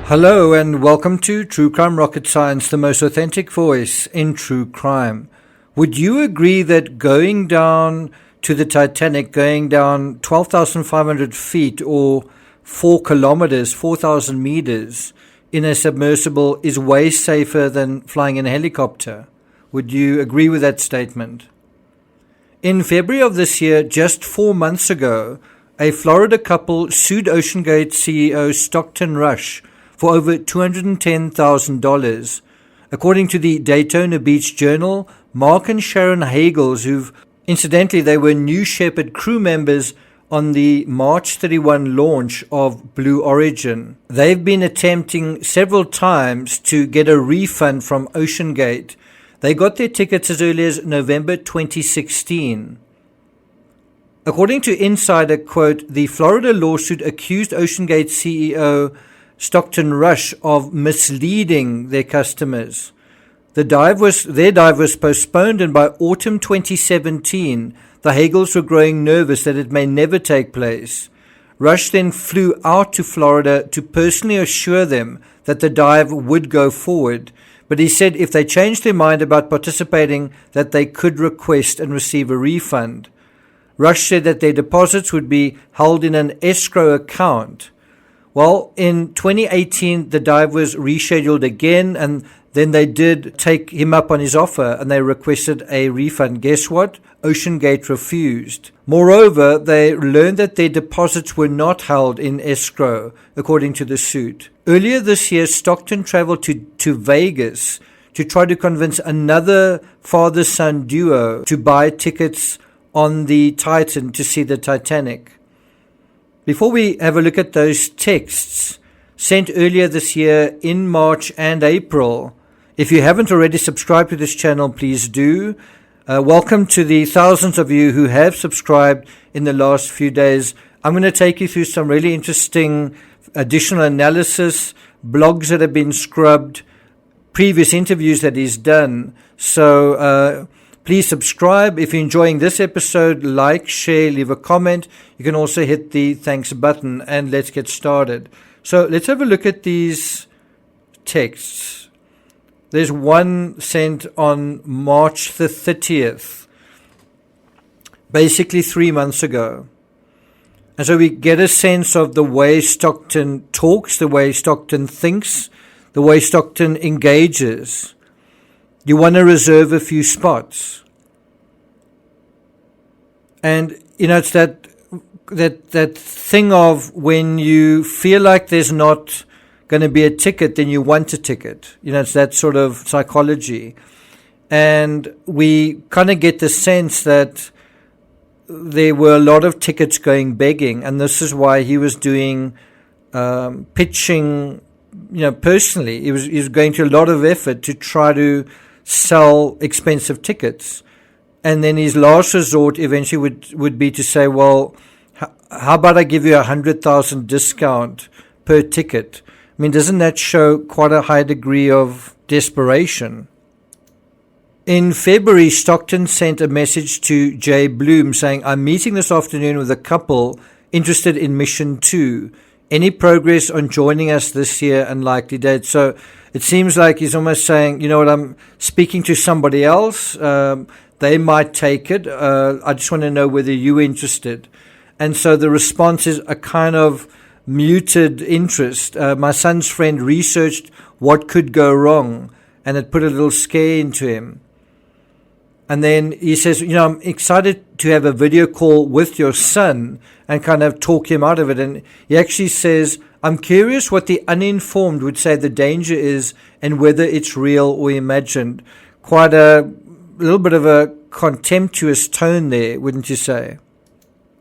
Hello and welcome to True Crime Rocket Science, the most authentic voice in true crime. Would you agree that going down to the Titanic, going down 12,500 feet or 4 kilometers, 4,000 meters in a submersible is way safer than flying in a helicopter? Would you agree with that statement? In February of this year, just 4 months ago, a Florida couple sued OceanGate CEO Stockton Rush for over $210,000. According to the Daytona Beach Journal, Mark and Sharon Hagels, they were New Shepard crew members on the March 31 launch of Blue Origin. They've been attempting several times to get a refund from OceanGate. They got their tickets as early as November 2016. According to Insider, quote, the Florida lawsuit accused OceanGate CEO Stockton Rush of misleading their customers. Their dive was postponed, and by autumn 2017, the Hagels were growing nervous that it may never take place. Rush then flew out to Florida to personally assure them that the dive would go forward, but he said if they changed their mind about participating, that they could request and receive a refund. Rush said that their deposits would be held in an escrow account. Well, in 2018, the dive was rescheduled again, and then they did take him up on his offer, and they requested a refund. Guess what? OceanGate refused. Moreover, they learned that their deposits were not held in escrow, according to the suit. Earlier this year, Stockton traveled to Vegas to try to convince another father-son duo to buy tickets on the Titan to see the Titanic. Before we have a look at those texts sent earlier this year in March and April, if you haven't already subscribed to this channel, please do. Welcome to the thousands of you who have subscribed in the last few days. I'm going to take you through some really interesting additional analysis, blogs that have been scrubbed, previous interviews that he's done. So please subscribe. If you're enjoying this episode, like, share, leave a comment. You can also hit the thanks button, and let's get started. So let's have a look at these texts. There's one sent on March the 30th, basically 3 months ago. And so we get a sense of the way Stockton talks, the way Stockton thinks, the way Stockton engages. You want to reserve a few spots. And, it's that thing of when you feel like there's not going to be a ticket, then you want a ticket. It's that sort of psychology. And we kind of get the sense that there were a lot of tickets going begging, and this is why he was doing pitching, personally. He was going to a lot of effort to try to sell expensive tickets. And then his last resort eventually would be to say, well, how about I give you 100,000 discount per ticket? I mean, doesn't that show quite a high degree of desperation? In February, Stockton sent a message to Jay Bloom saying, I'm meeting this afternoon with a couple interested in Mission 2. Any progress on joining us this year and likely date? So it seems like he's almost saying, you know what, I'm speaking to somebody else. They might take it. I just want to know whether you're interested. And so the response is a kind of muted interest. My son's friend researched what could go wrong, and it put a little scare into him. And then he says, I'm excited to have a video call with your son and kind of talk him out of it. And he actually says, I'm curious what the uninformed would say the danger is and whether it's real or imagined. Quite a little bit of a contemptuous tone there, wouldn't you say?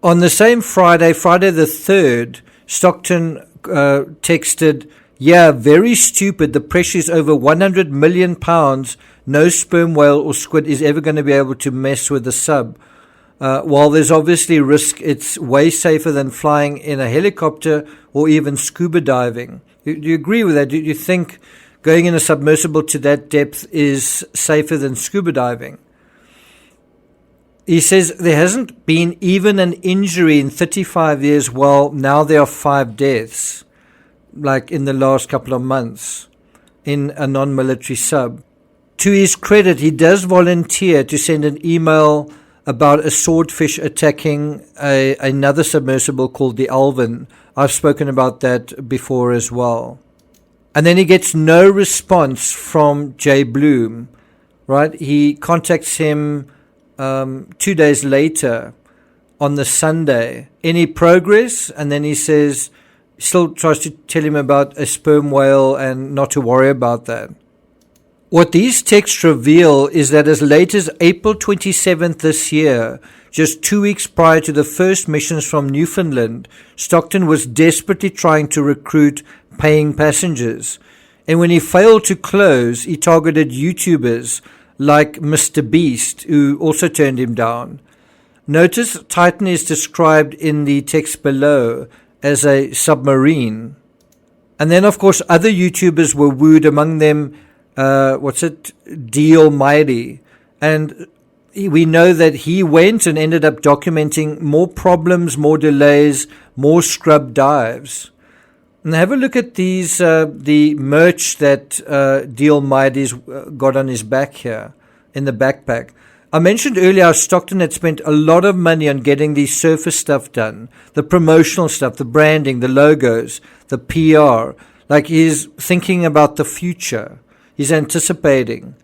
On the same Friday the 3rd, Stockton texted, yeah, very stupid. The pressure is over 100 million pounds. No sperm whale or squid is ever going to be able to mess with the sub. While there's obviously risk, it's way safer than flying in a helicopter or even scuba diving. Do you agree with that? Do you think going in a submersible to that depth is safer than scuba diving? He says there hasn't been even an injury in 35 years. Well, now there are 5 deaths. like in the last couple of months in a non-military sub. To his credit, he does volunteer to send an email about a swordfish attacking another submersible called the Alvin. I've spoken about that before as well. And then he gets no response from Jay Bloom, right? He contacts him 2 days later on the Sunday. Any progress? And then he says, still tries to tell him about a sperm whale and not to worry about that. What these texts reveal is that as late as April 27th this year, just 2 weeks prior to the first missions from Newfoundland, Stockton was desperately trying to recruit paying passengers. And when he failed to close, he targeted YouTubers like Mr. Beast, who also turned him down. Notice Titan is described in the text below as a submarine. And then, of course, other YouTubers were wooed, among them D Almighty, and we know that he went and ended up documenting more problems, more delays, more scrub dives. And have a look at these the merch that D Almighty's got on his back here in the backpack. I mentioned earlier how Stockton had spent a lot of money on getting the surface stuff done, the promotional stuff, the branding, the logos, the PR. Like he's thinking about the future. He's anticipating.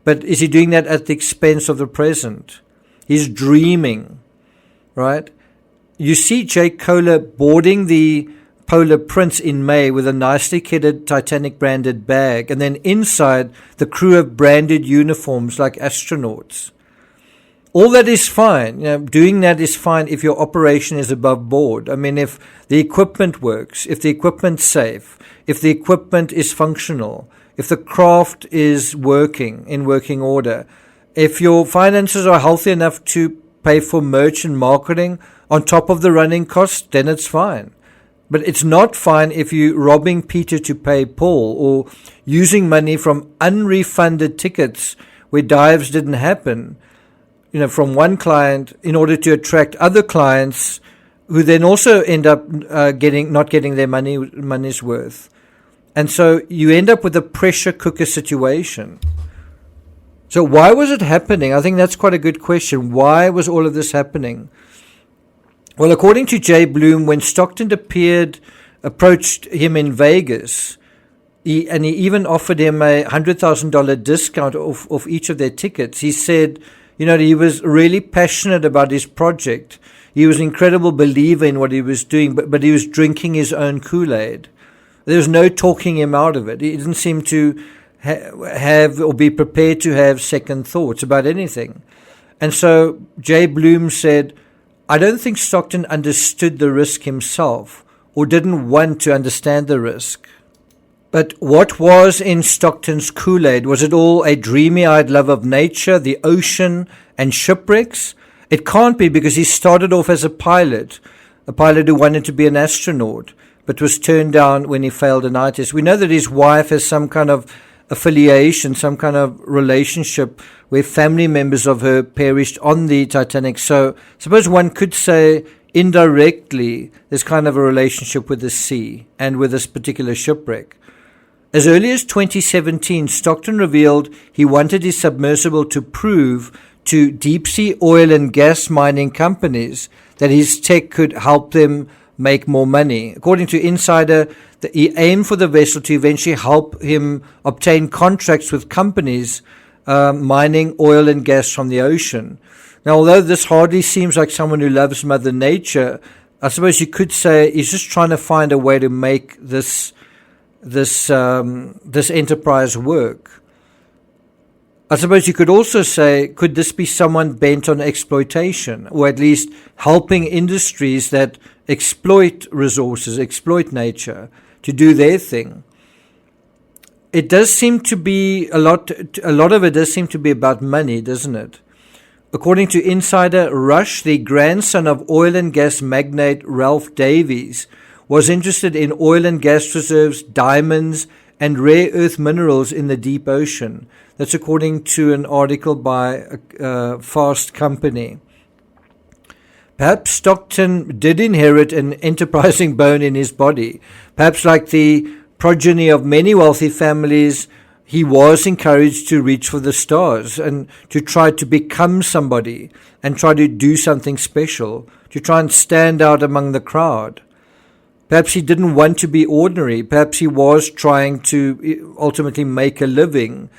But is he doing that at the expense of the present? He's dreaming, right? You see Jake Kohler boarding the Polar Prince in May with a nicely kitted Titanic branded bag, and then inside the crew have branded uniforms like astronauts. All that is fine. Doing that is fine if your operation is above board. I mean, if the equipment works, if the equipment's safe, if the equipment is functional, if the craft is working in working order, if your finances are healthy enough to pay for merch and marketing on top of the running costs, then it's fine. But it's not fine if you're robbing Peter to pay Paul, or using money from unrefunded tickets where dives didn't happen, from one client in order to attract other clients who then also end up not getting their money's worth. And so you end up with a pressure cooker situation. So why was it happening? I think that's quite a good question. Why was all of this happening? Well, according to Jay Bloom, when Stockton approached him in Vegas, he even offered him a $100,000 discount off each of their tickets. He said, he was really passionate about his project. He was an incredible believer in what he was doing, but he was drinking his own Kool-Aid. There was no talking him out of it. He didn't seem to have or be prepared to have second thoughts about anything. And so Jay Bloom said, I don't think Stockton understood the risk himself, or didn't want to understand the risk. But what was in Stockton's Kool-Aid? Was it all a dreamy-eyed love of nature, the ocean, and shipwrecks? It can't be, because he started off as a pilot who wanted to be an astronaut, but was turned down when he failed a night test. We know that his wife has some kind of affiliation, some kind of relationship where family members of her perished on the Titanic. So suppose one could say indirectly there's kind of a relationship with the sea and with this particular shipwreck. As early as 2017, Stockton revealed he wanted his submersible to prove to deep-sea oil and gas mining companies that his tech could help them make more money. According to Insider, he aimed for the vessel to eventually help him obtain contracts with companies mining oil and gas from the ocean. Now, although this hardly seems like someone who loves Mother Nature, I suppose you could say he's just trying to find a way to make this enterprise work. I suppose you could also say, could this be someone bent on exploitation, or at least helping industries that exploit resources, exploit nature, to do their thing? It does seem to be a lot of it does seem to be about money, doesn't it? According to Insider, Rush, the grandson of oil and gas magnate Ralph Davies, was interested in oil and gas reserves, diamonds, and rare earth minerals in the deep ocean. That's according to an article by Fast Company. Perhaps Stockton did inherit an enterprising bone in his body. Perhaps, like the progeny of many wealthy families, he was encouraged to reach for the stars and to try to become somebody and try to do something special, to try and stand out among the crowd. Perhaps he didn't want to be ordinary. Perhaps he was trying to ultimately make a living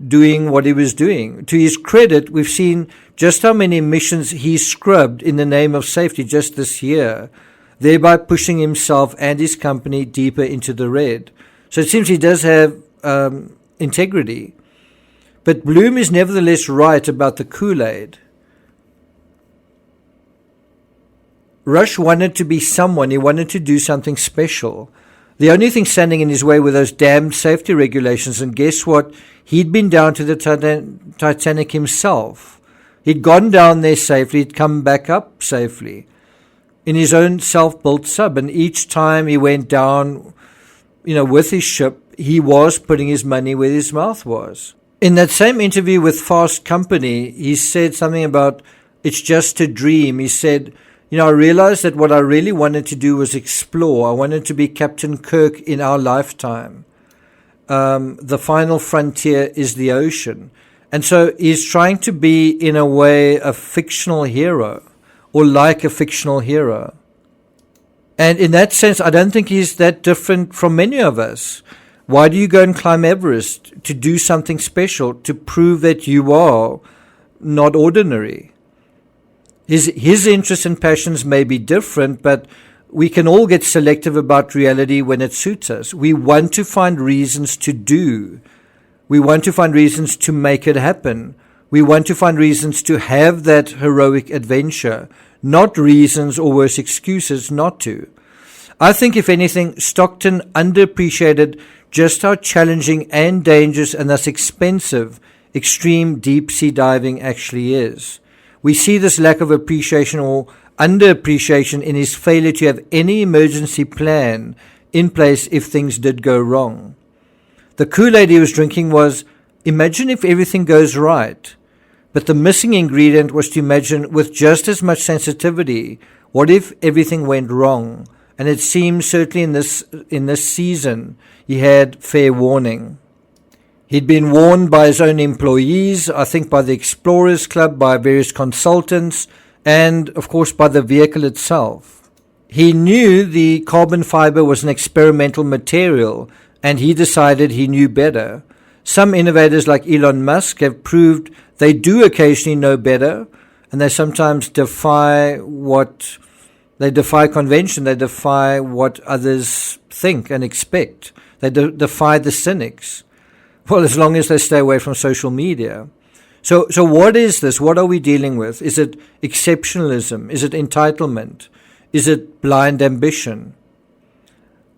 doing what he was doing. To his credit, we've seen just how many emissions he scrubbed in the name of safety just this year, thereby pushing himself and his company deeper into the red. So it seems he does have integrity. But Bloom is nevertheless right about the Kool-Aid. Rush wanted to be someone. He wanted to do something special. The only thing standing in his way were those damned safety regulations. And guess what? He'd been down to the Titanic himself. He'd gone down there safely. He'd come back up safely in his own self-built sub. And each time he went down, with his ship, he was putting his money where his mouth was. In that same interview with Fast Company, he said something about, it's just a dream. He said, I realized that what I really wanted to do was explore. I wanted to be Captain Kirk in our lifetime. The final frontier is the ocean. And so he's trying to be, in a way, a fictional hero, or like a fictional hero. And in that sense, I don't think he's that different from many of us. Why do you go and climb Everest? To do something special, to prove that you are not ordinary. His interests and passions may be different, but we can all get selective about reality when it suits us. We want to find reasons to do. We want to find reasons to make it happen. We want to find reasons to have that heroic adventure, not reasons or worse excuses not to. I think, if anything, Stockton underappreciated just how challenging and dangerous and thus expensive extreme deep-sea diving actually is. We see this lack of appreciation or underappreciation in his failure to have any emergency plan in place if things did go wrong. The Kool-Aid he was drinking was, imagine if everything goes right. But the missing ingredient was to imagine with just as much sensitivity, what if everything went wrong? And it seems certainly in this season, he had fair warning. He'd been warned by his own employees, I think by the Explorers Club, by various consultants, and of course by the vehicle itself. He knew the carbon fiber was an experimental material, and he decided he knew better. Some innovators like Elon Musk have proved they do occasionally know better, and they sometimes defy convention, they defy what others think and expect. They defy the cynics. Well, as long as they stay away from social media. So what is this? What are we dealing with? Is it exceptionalism? Is it entitlement? Is it blind ambition?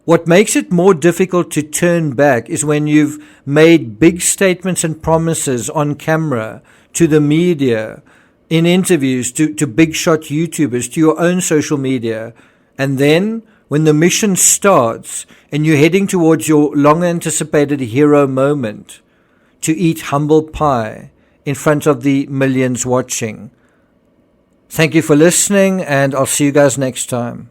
What makes it more difficult to turn back is when you've made big statements and promises on camera, to the media, in interviews, to big shot YouTubers, to your own social media, and then when the mission starts and you're heading towards your long-anticipated hero moment, to eat humble pie in front of the millions watching. Thank you for listening, and I'll see you guys next time.